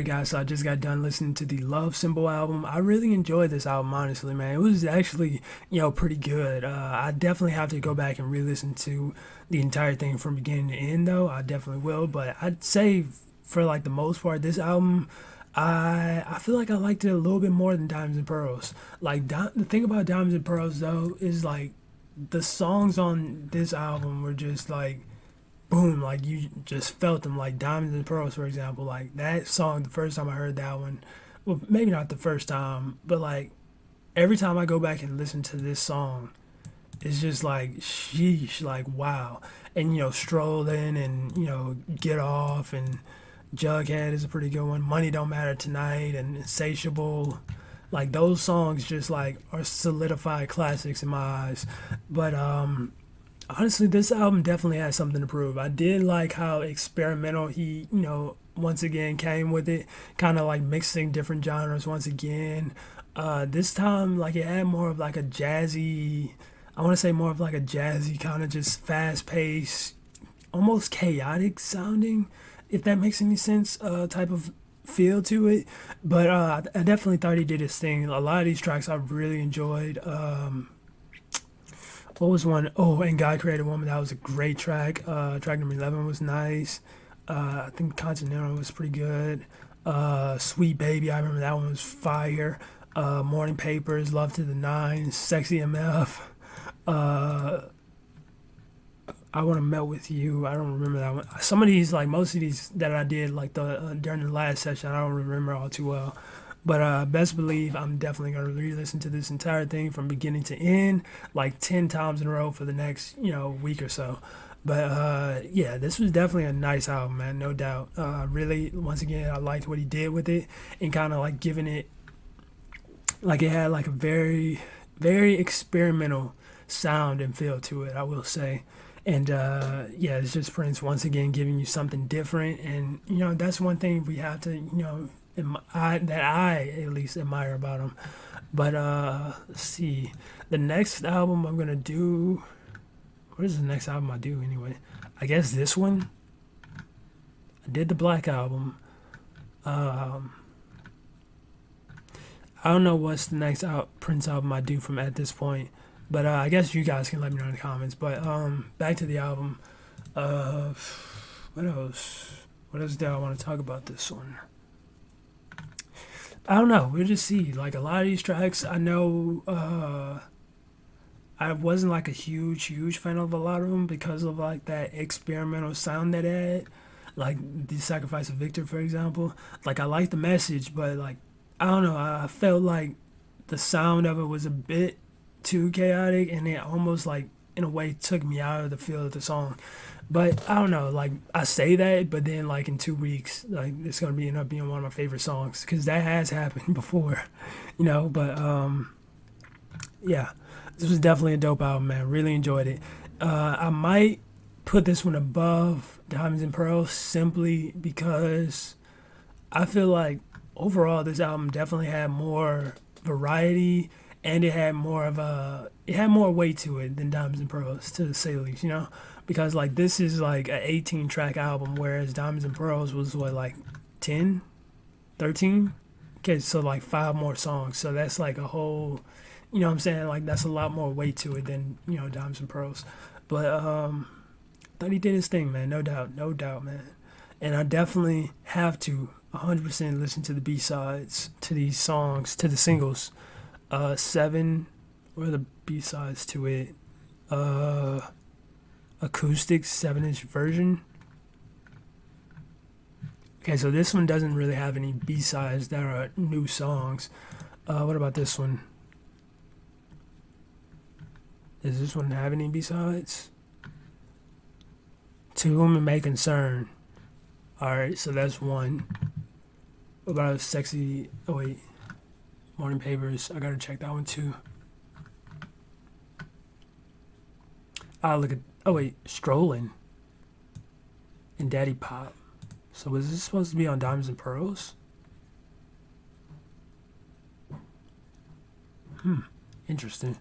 Alright, guys, so I just got done listening to the Love Symbol album. I really enjoyed this album, honestly, man. It was actually, pretty good. I definitely have to go back and re listen to the entire thing from beginning to end, though. I definitely will. But I'd say, for like the most part, this album, I feel like I liked it a little bit more than Diamonds and Pearls. Like, the thing about Diamonds and Pearls, though, is like the songs on this album were just like, boom, like you just felt them, like Diamonds and Pearls, for example. Like that song, the first time I heard that one, well, maybe not the first time, but like every time I go back and listen to this song, it's just like, sheesh, like wow. And Stroll In and, Get Off and Jughead is a pretty good one. Money Don't Matter Tonight and Insatiable. Like those songs just like are solidified classics in my eyes. But honestly, this album definitely has something to prove. I did like how experimental he, once again came with it, kind of like mixing different genres once again. This time, like it had more of like a jazzy, I want to say more of like a jazzy kind of just fast paced, almost chaotic sounding, if that makes any sense, type of feel to it. But I definitely thought he did his thing. A lot of these tracks I really enjoyed. What was one? Oh, and God Created Woman. That was a great track. Track number 11 was nice. I think Continental was pretty good. Sweet Baby, I remember that one was fire. Morning Papers, Love to the Nines, Sexy MF. Uh, I Want to Melt with You. I don't remember that one. Some of these, like most of these that I did, like the during the last session, I don't remember all too well. But best believe I'm definitely gonna re-listen to this entire thing from beginning to end, like 10 times in a row for the next week or so. But yeah, this was definitely a nice album, man, no doubt. Really, once again, I liked what he did with it and kind of like giving it like it had like a very very experimental sound and feel to it, I will say. And yeah, it's just Prince once again giving you something different, and that's one thing we have to that I at least admire about him. But let's see, the next album I'm gonna do. What is the next album I do anyway? I guess this one. I did the Black album. Um, I don't know what's the next Prince album I do from at this point, but I guess you guys can let me know in the comments. But back to the album. Uh, what else? What else do I want to talk about this one? I don't know. We'll just see. Like a lot of these tracks, I know I wasn't like a huge fan of a lot of them because of like that experimental sound that it had. Like the Sacrifice of Victor, for example. Like I like the message, but like I don't know. I felt like the sound of it was a bit too chaotic, and it almost like in a way took me out of the feel of the song. But I don't know, like I say that, but then like in 2 weeks, like it's gonna be end up being one of my favorite songs because that has happened before, But yeah, this was definitely a dope album, man. Really enjoyed it. I might put this one above Diamonds and Pearls simply because I feel like overall this album definitely had more variety and it had more weight to it than Diamonds and Pearls, to say the least, because like this is like an 18 track album, whereas Diamonds and Pearls was what, like 10, 13. Okay, so like five more songs, so that's like a whole, what I'm saying, like that's a lot more weight to it than Diamonds and Pearls. But thought he did his thing, man. No doubt, man. And I definitely have to 100% listen to the B-sides to these songs, to the singles. Seven, what are the B-sides to it? Acoustic 7-inch version. Okay, so this one doesn't really have any B-sides that are new songs. What about this one? Does this one have any B-sides? To Whom It May Concern. Alright, so that's one. What about Sexy... Oh, wait. Morning Papers. I gotta check that one, too. Look at... Oh, wait. Strolling. And Daddy Pop. So was this supposed to be on Diamonds and Pearls? Interesting.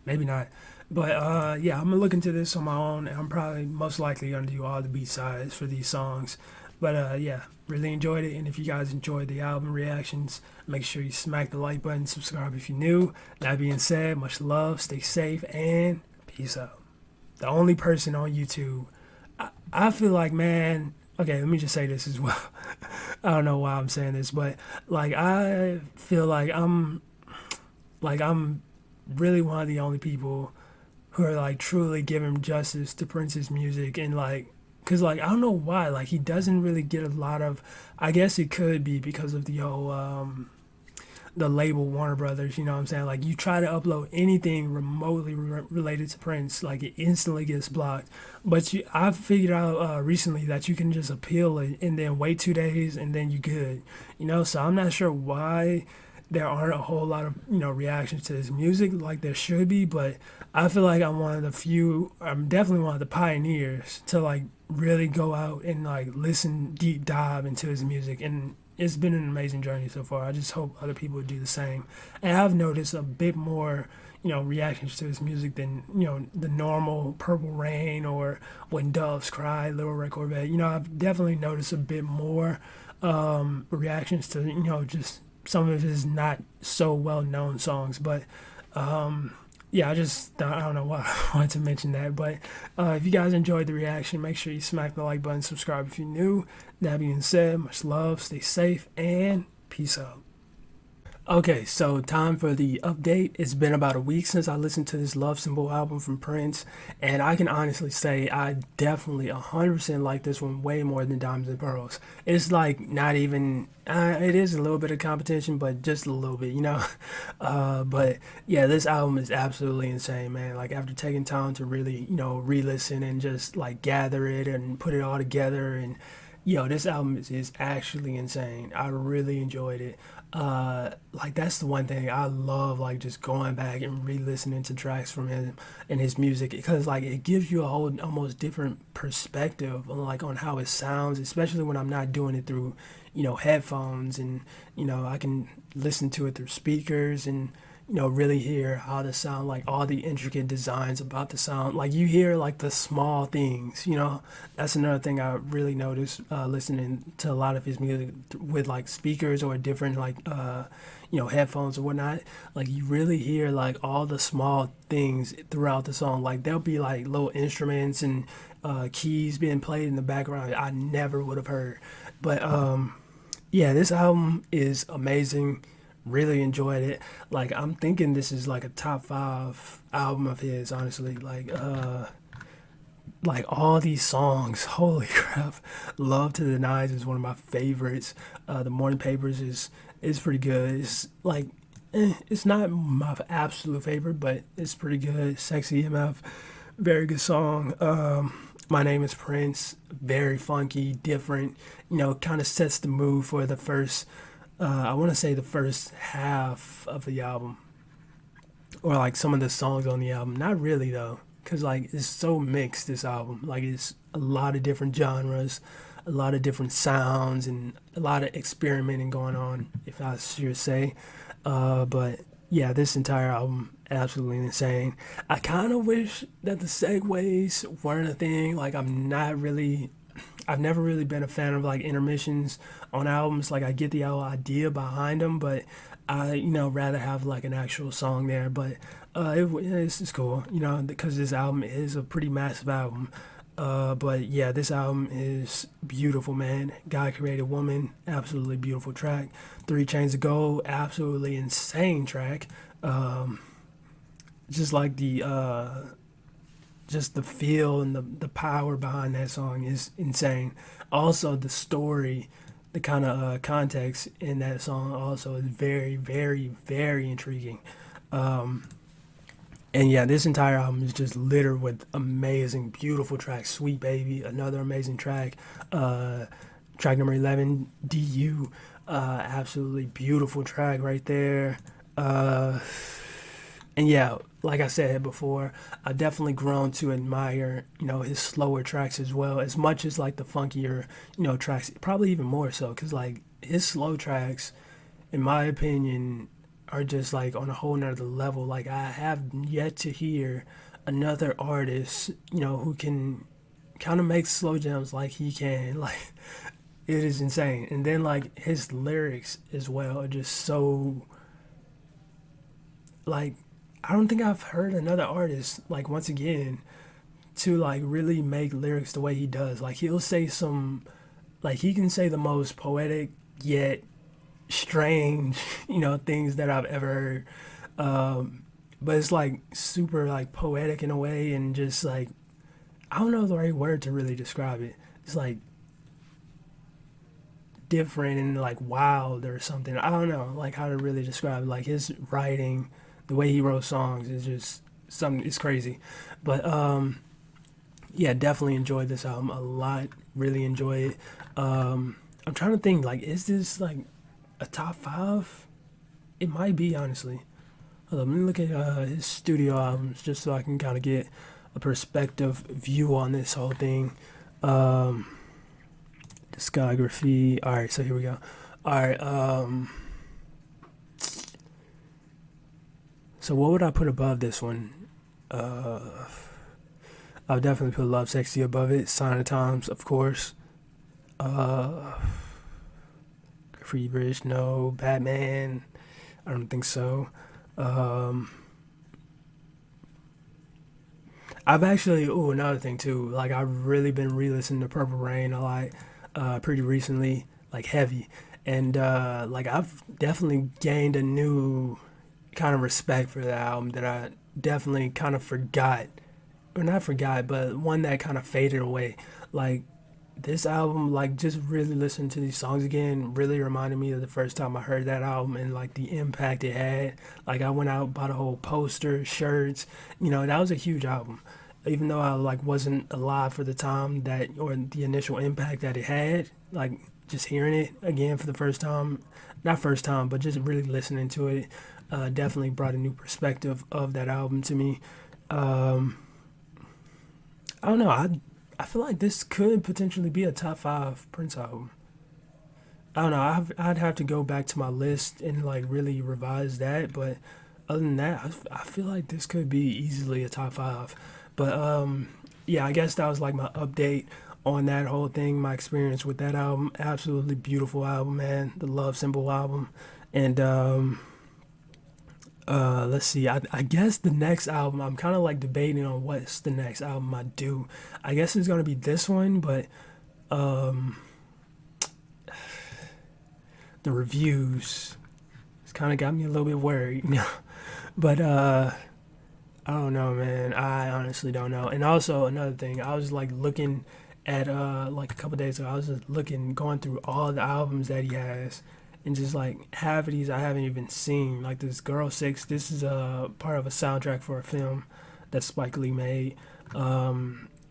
Maybe not. But yeah, I'm gonna look into this on my own, and I'm probably most likely gonna do all the B sides for these songs. But yeah, really enjoyed it. And if you guys enjoyed the album reactions, make sure you smack the like button, subscribe if you're new. That being said, much love, stay safe, and peace out. The only person on YouTube, I feel like, man, okay, let me just say this as well. I don't know why I'm saying this, but like I feel like I'm really one of the only people who are like truly giving justice to Prince's music and like cuz like I don't know why like he doesn't really get a lot of. I guess it could be because of the whole the label Warner Brothers, you know what I'm saying? Like you try to upload anything remotely related to Prince, like it instantly gets blocked. But I've figured out recently that you can just appeal it and then wait 2 days and then you good, you know. So I'm not sure why there aren't a whole lot of reactions to his music like there should be, but I feel like I'm one of the few. I'm definitely one of the pioneers to like really go out and like listen deep dive into his music and it's been an amazing journey so far. I just hope other people do the same. And I've noticed a bit more, reactions to his music than, the normal Purple Rain or When Doves Cry, Little Red Corvette. I've definitely noticed a bit more reactions to, just some of his not so well known songs. But yeah, I don't know why I wanted to mention that, but if you guys enjoyed the reaction, make sure you smack the like button, subscribe if you're new. That being said, much love, stay safe, and peace out. Okay, so time for the update. It's been about a week since I listened to this Love Symbol album from Prince, and I can honestly say I definitely 100% like this one way more than Diamonds and Pearls. It's like not even, it is a little bit of competition, but just a little bit, but yeah, this album is absolutely insane, man. Like after taking time to really, re-listen and just like gather it and put it all together and this album is actually insane. I really enjoyed it. Like that's the one thing I love, like just going back and re-listening to tracks from him and his music because like it gives you a whole almost different perspective on like on how it sounds, especially when I'm not doing it through, headphones and I can listen to it through speakers and really hear how the sound, like all the intricate designs about the sound. Like you hear like the small things, That's another thing I really noticed listening to a lot of his music with like speakers or different like, headphones or whatnot. Like you really hear like all the small things throughout the song. Like there'll be like little instruments and keys being played in the background I never would have heard. But yeah, this album is amazing. Really enjoyed it. Like I'm thinking this is like a top 5 album of his, honestly. Like all these songs, holy crap. Love to the Nines is one of my favorites. The Morning Papers is pretty good. It's like it's not my absolute favorite, but it's pretty good. Sexy MF, very good song. My Name is Prince, very funky, different, kind of sets the mood for the first, I want to say the first half of the album, or like some of the songs on the album. Not really though, because like it's so mixed, this album. Like it's a lot of different genres, a lot of different sounds, and a lot of experimenting going on, if I should say. But yeah, this entire album absolutely insane. I kind of wish that the segues weren't a thing. Like I've never really been a fan of like intermissions on albums. Like I get the whole idea behind them, but I rather have like an actual song there. But it's cool, because this album is a pretty massive album. But yeah, this album is beautiful, man. God Created Woman, absolutely beautiful track. 3 Chainz of Gold, absolutely insane track. Just like just the feel and the power behind that song is insane. Also, the story, the kind of context in that song also is very, very, very intriguing. And yeah, this entire album is just littered with amazing, beautiful tracks. Sweet Baby, another amazing track. Track number 11, DU, absolutely beautiful track right there. And yeah, like I said before, I've definitely grown to admire, his slower tracks as well, as much as like the funkier, tracks, probably even more so, because like his slow tracks, in my opinion, are just like on a whole nother level. Like I have yet to hear another artist, who can kind of make slow jams like he can. Like It is insane. And then like his lyrics as well are just so like I don't think I've heard another artist like once again to like really make lyrics the way he does. Like he'll say some like he can say the most poetic yet strange, things that I've ever heard. But it's like super like poetic in a way and just like I don't know the right word to really describe it. It's like different and like wild or something. I don't know like how to really describe it. Like his writing, the way he wrote songs is just something. It's crazy, but yeah, definitely enjoyed this album a lot. Really enjoy it. I'm trying to think like is this like a top five? It might be honestly. Hold on, let me look at his studio albums just so I can kind of get a perspective view on this whole thing. Um, Discography. All right, so here we go. All right. So what would I put above this one? Uh, I would definitely put Love Sexy above it. Sign of Times, of course. Uh, Free Bridge, no. Batman, I don't think so. Um, I've actually, another thing too. Like I've really been re-listening to Purple Rain a lot, pretty recently, like heavy, and like I've definitely gained a new kind of respect for the album that I definitely kind of forgot, or not forgot, but one that kind of faded away. Like this album, like just really listening to these songs again, really reminded me of the first time I heard that album and like the impact it had. Like I went out, bought a whole poster, shirts. That was a huge album. Even though I like wasn't alive for the time that or the initial impact that it had, like just hearing it again for the first time, not first time, but just really listening to it, definitely brought a new perspective of that album to me. Um, I don't know. I feel like this could potentially be a top five Prince album. I don't know. I'd have to go back to my list and like really revise that. But other than that, I feel like this could be easily a top five. But yeah, I guess that was like my update on that whole thing. My experience with that album. Absolutely beautiful album, man. The Love Symbol album. And let's see. I guess the next album, I'm kind of like debating on what's the next album I do. I guess it's gonna be this one, but um, the reviews, it's kind of got me a little bit worried. But I don't know, man. I honestly don't know. And also another thing, I was like looking at like a couple days ago. I was just looking, going through all the albums that he has, and just like half of these I haven't even seen. Like this Girl Six. This is a part of a soundtrack for a film that Spike Lee made.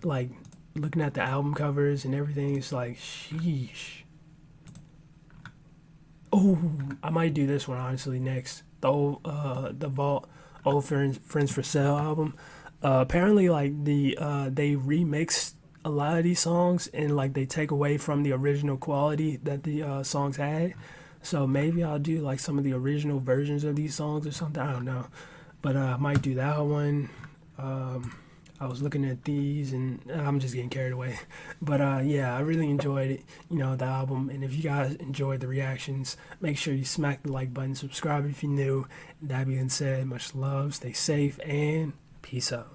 Like looking at the album covers and everything, it's like sheesh. Oh, I might do this one honestly next. The Vault Old Friends for Sale album. Apparently, like they remixed a lot of these songs and like they take away from the original quality that the songs had. So maybe I'll do like some of the original versions of these songs or something. I don't know, but I might do that one. Um, I was looking at these and I'm just getting carried away. But yeah, I really enjoyed it, the album. And if you guys enjoyed the reactions, make sure you smack the like button, subscribe if you're new. That being said, much love, stay safe, and peace out.